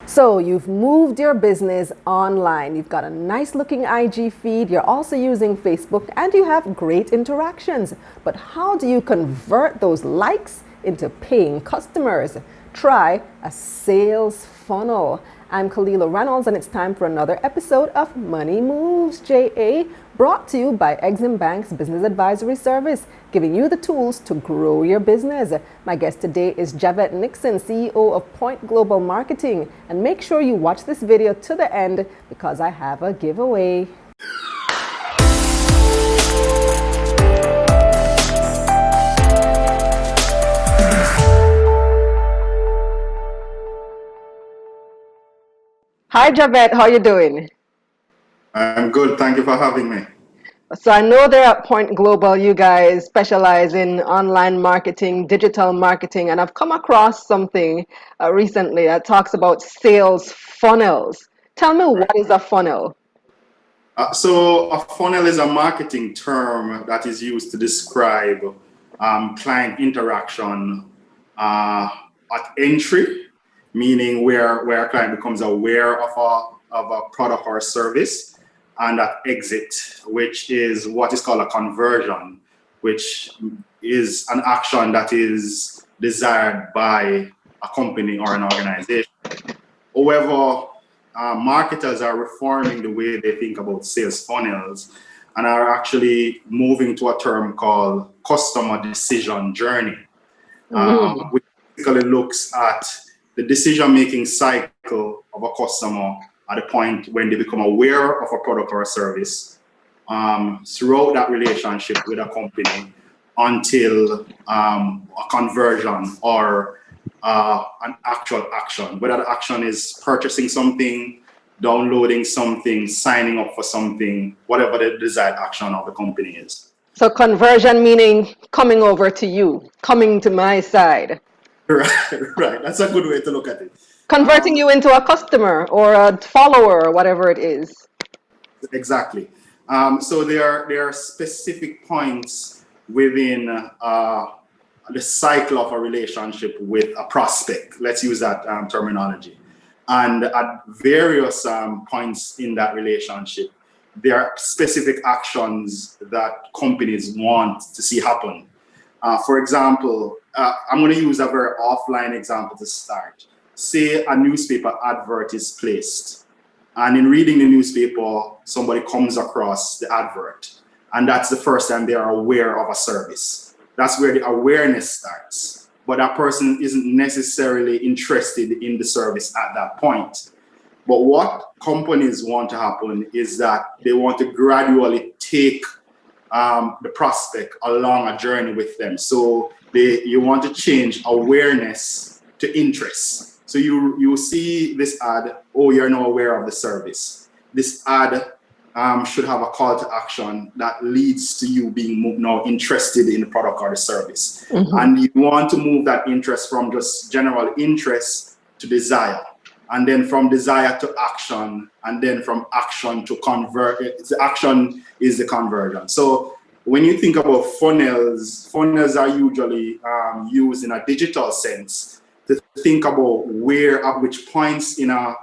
So you've moved your business online. You've got a nice looking IG feed. You're also using Facebook and you have great interactions. But how do you convert those likes into paying customers? Try a sales funnel. I'm Kalila Reynolds and it's time for another episode of Money Moves, JA, brought to you by Exim Bank's Business Advisory Service, giving you the tools to grow your business. My guest today is Javette Nixon, CEO of Point Global Marketing. And make sure you watch this video to the end because I have a giveaway. Hi Javette, how you doing? I'm good. Thank you for having me. So I know there at Point Global, you guys specialize in online marketing, digital marketing, and I've come across something recently that talks about sales funnels. Tell me, Right. what is a funnel? So a funnel is a marketing term that is used to describe client interaction at entry, meaning where a client becomes aware of a product or a service, and at exit, which is what is called a conversion, which is an action that is desired by a company or an organization. However, marketers are reforming the way they think about sales funnels and are actually moving to a term called customer decision journey, which basically looks at the decision-making cycle of a customer at the point when they become aware of a product or a service, throughout that relationship with a company until a conversion or an actual action, whether the action is purchasing something, downloading something, signing up for something, whatever the desired action of the company is. So conversion meaning coming over to you, coming to my side, Right, right. That's a good way to look at it. converting you into a customer or a follower or whatever it is. Exactly. So there are specific points within the cycle of a relationship with a prospect. Let's use that terminology. And at various points in that relationship, there are specific actions that companies want to see happen. For example, I'm going to use a very offline example to start. Say a newspaper advert is placed, and in reading the newspaper, somebody comes across the advert, and that's the first time they are aware of a service. That's where the awareness starts. But that person isn't necessarily interested in the service at that point. But what companies want to happen is that they want to gradually take the prospect along a journey with them. So you want to change awareness to interest. So you see this ad, oh, you're now aware of the service. This ad should have a call to action that leads to you being now interested in the product or the service. And you want to move that interest from just general interest to desire. And then from desire to action, and then from action to convert. The action is the conversion. So when you think about funnels are usually used in a digital sense to think about where, at which points in a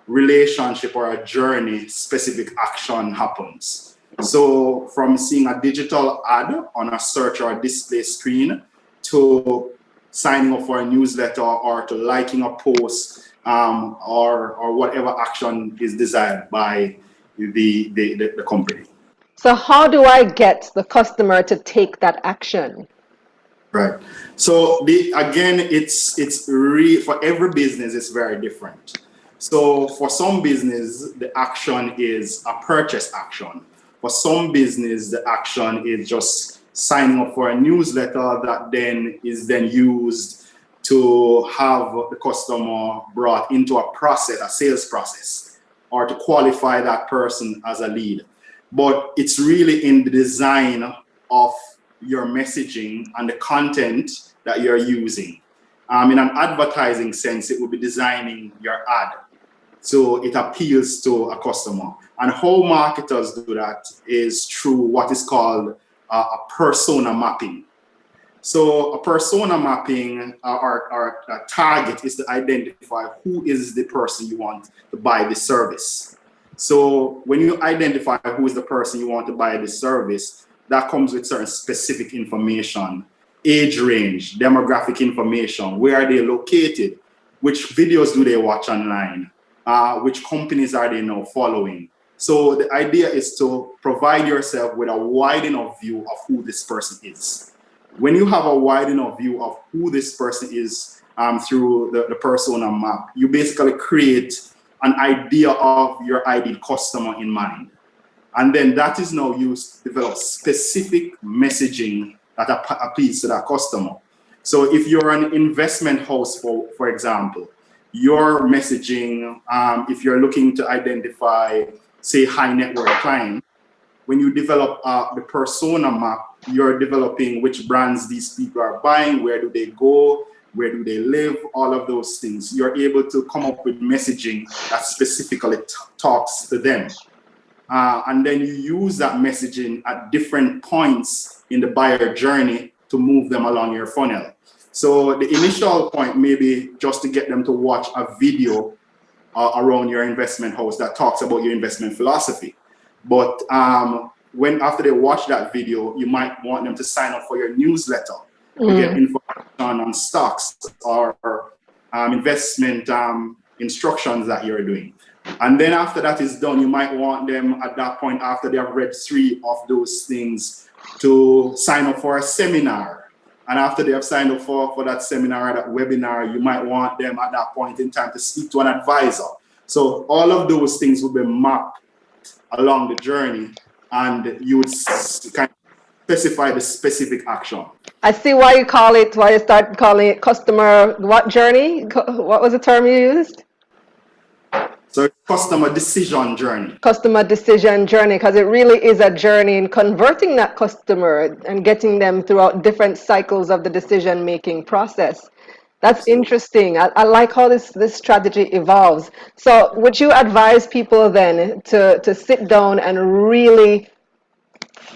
relationship or a journey, specific action happens. So from seeing a digital ad on a search or a display screen to signing up for a newsletter or to liking a post, or whatever action is desired by the company. So how do I get the customer to take that action? Right. So for every business, it's very different. So for some business, the action is a purchase action. For some business, the action is just signing up for a newsletter that then is used to have the customer brought into a process, a sales process, or to qualify that person as a lead. But it's really in the design of your messaging and the content that you're using. In an advertising sense, it would be designing your ad so it appeals to a customer. And how marketers do that is through what is called a persona mapping. So a persona mapping or a target is to identify who is the person you want to buy the service. So when you identify who is the person you want to buy the service, that comes with certain specific information, age range, demographic information, where are they located, which videos do they watch online, which companies are they now following. So the idea is to provide yourself with a wide enough view of who this person is. When you have a wide enough view of who this person is through the persona map, you basically create an idea of your ideal customer in mind. And then that is now used to develop specific messaging that appeals to that customer. So if you're an investment house, for example, your messaging, if you're looking to identify, say, high net worth clients, when you develop the persona map, you're developing which brands these people are buying, where do they go, where do they live, all of those things. You're able to come up with messaging that specifically talks to them. And then you use that messaging at different points in the buyer journey to move them along your funnel. So the initial point may be just to get them to watch a video around your investment house that talks about your investment philosophy. But when after they watch that video, you might want them to sign up for your newsletter to get information on stocks or investment instructions that you're doing. And then after that is done, you might want them at that point, after they have read 3 of those things, to sign up for a seminar. And after they have signed up for that seminar or that webinar, you might want them at that point in time to speak to an advisor. So all of those things will be mapped along the journey, and you would kind of specify the specific action. I see why you start calling it customer what journey? What was the term you used? So customer decision journey. Customer decision journey, because it really is a journey in converting that customer and getting them throughout different cycles of the decision-making process. That's interesting. I like how this strategy evolves. So would you advise people then to sit down and really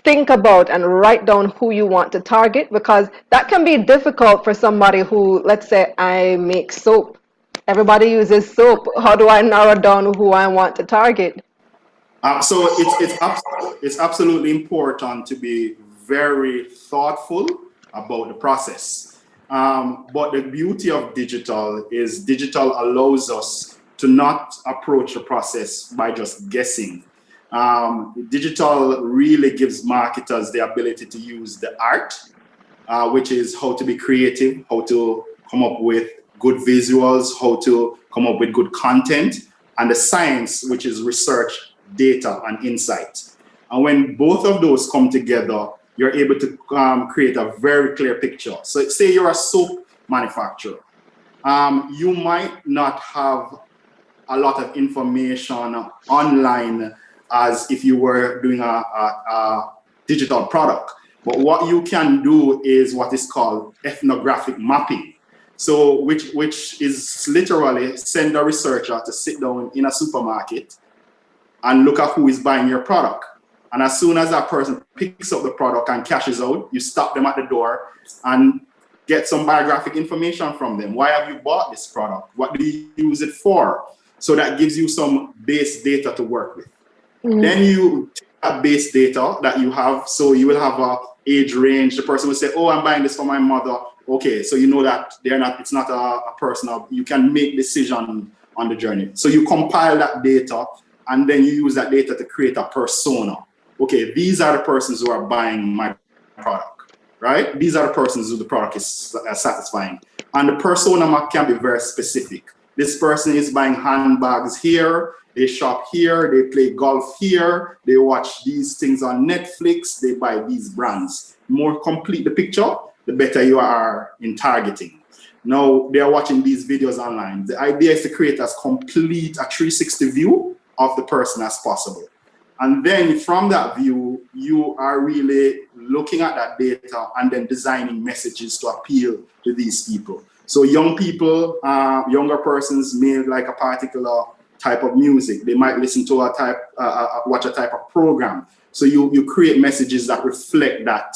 think about and write down who you want to target? Because that can be difficult for somebody who, let's say, I make soap. Everybody uses soap. How do I narrow down who I want to target? So it's absolutely important to be very thoughtful about the process. But the beauty of digital is digital allows us to not approach the process by just guessing. Digital really gives marketers the ability to use the art, which is how to be creative, how to come up with good visuals, how to come up with good content, and the science, which is research, data, and insight. And when both of those come together, you're able to create a very clear picture. So say you're a soap manufacturer. You might not have a lot of information online as if you were doing a digital product. But what you can do is what is called ethnographic mapping. So which is literally send a researcher to sit down in a supermarket and look at who is buying your product. And as soon as that person picks up the product and cashes out, you stop them at the door and get some biographic information from them. Why have you bought this product? What do you use it for? So that gives you some base data to work with. Then you take that base data that you have. So you will have a age range. The person will say, oh, I'm buying this for my mother. Okay, so you know that it's not a personal, you can make decision on the journey. So you compile that data and then you use that data to create a persona. Okay, these are the persons who are buying my product, right? These are the persons who the product is satisfying. And the persona map can be very specific. This person is buying handbags here, they shop here, they play golf here, they watch these things on Netflix, they buy these brands. The more complete the picture, the better you are in targeting. Now, they are watching these videos online. The idea is to create as complete a 360 view of the person as possible. And then from that view, you are really looking at that data and then designing messages to appeal to these people. So young people, younger persons may like a particular type of music. They might listen to watch a type of program. So you create messages that reflect that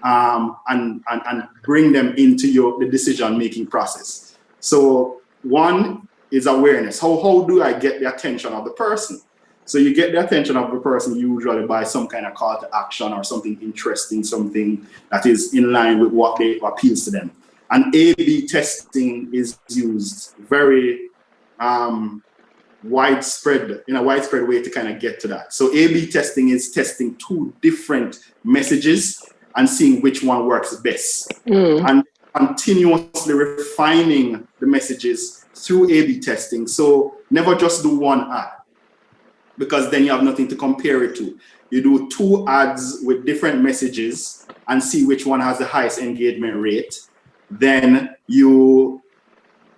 and bring them into the decision-making process. So one is awareness. How do I get the attention of the person? So you get the attention of the person usually by some kind of call to action or something interesting, something that is in line with what appeals to them. And A/B testing is used very widespread, in a widespread way to kind of get to that. So A/B testing is testing two different messages and seeing which one works best. And continuously refining the messages through A/B testing. So never just do one ad, because then you have nothing to compare it to. You do two ads with different messages and see which one has the highest engagement rate. Then you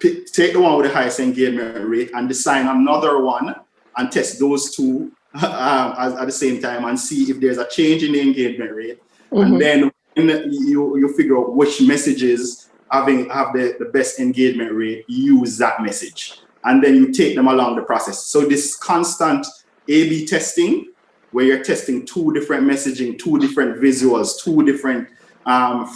take the one with the highest engagement rate and design another one and test those two at the same time and see if there's a change in the engagement rate. And then you figure out which messages have the best engagement rate, use that message. And then you take them along the process. So this constant A/B testing, where you're testing two different messaging, two different visuals, two different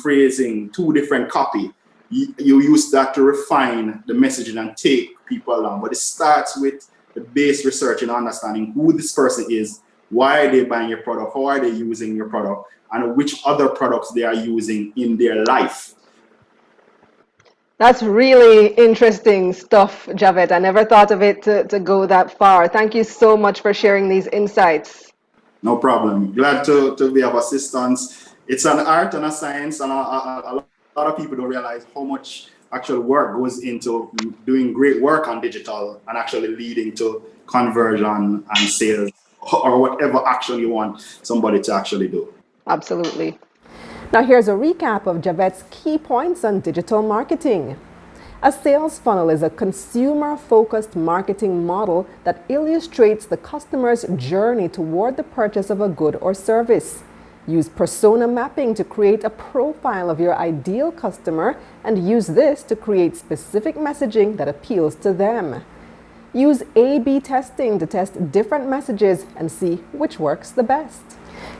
phrasing, two different copy, you use that to refine the messaging and take people along. But it starts with the base research and understanding who this person is, why are they buying your product, how are they using your product, and which other products they are using in their life. That's really interesting stuff, Javed. I never thought of it to go that far. Thank you so much for sharing these insights. No problem. Glad to be of assistance. It's an art and a science, and a lot of people don't realize how much actual work goes into doing great work on digital and actually leading to conversion and sales or whatever action you want somebody to actually do. Absolutely. Now here's a recap of Javed's key points on digital marketing. A sales funnel is a consumer-focused marketing model that illustrates the customer's journey toward the purchase of a good or service. Use persona mapping to create a profile of your ideal customer and use this to create specific messaging that appeals to them. Use A/B testing to test different messages and see which works the best.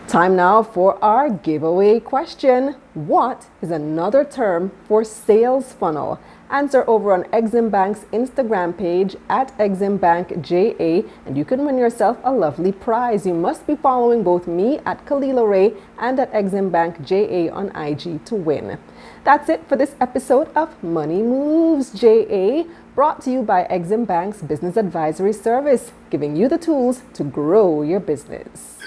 Time now for our giveaway question. What is another term for sales funnel? Answer over on Exim Bank's Instagram page at EximBankJA, and you can win yourself a lovely prize. You must be following both me at Kalila Ray and at EximBankJA on IG to win. That's it for this episode of Money Moves JA, brought to you by Exim Bank's Business Advisory Service, giving you the tools to grow your business.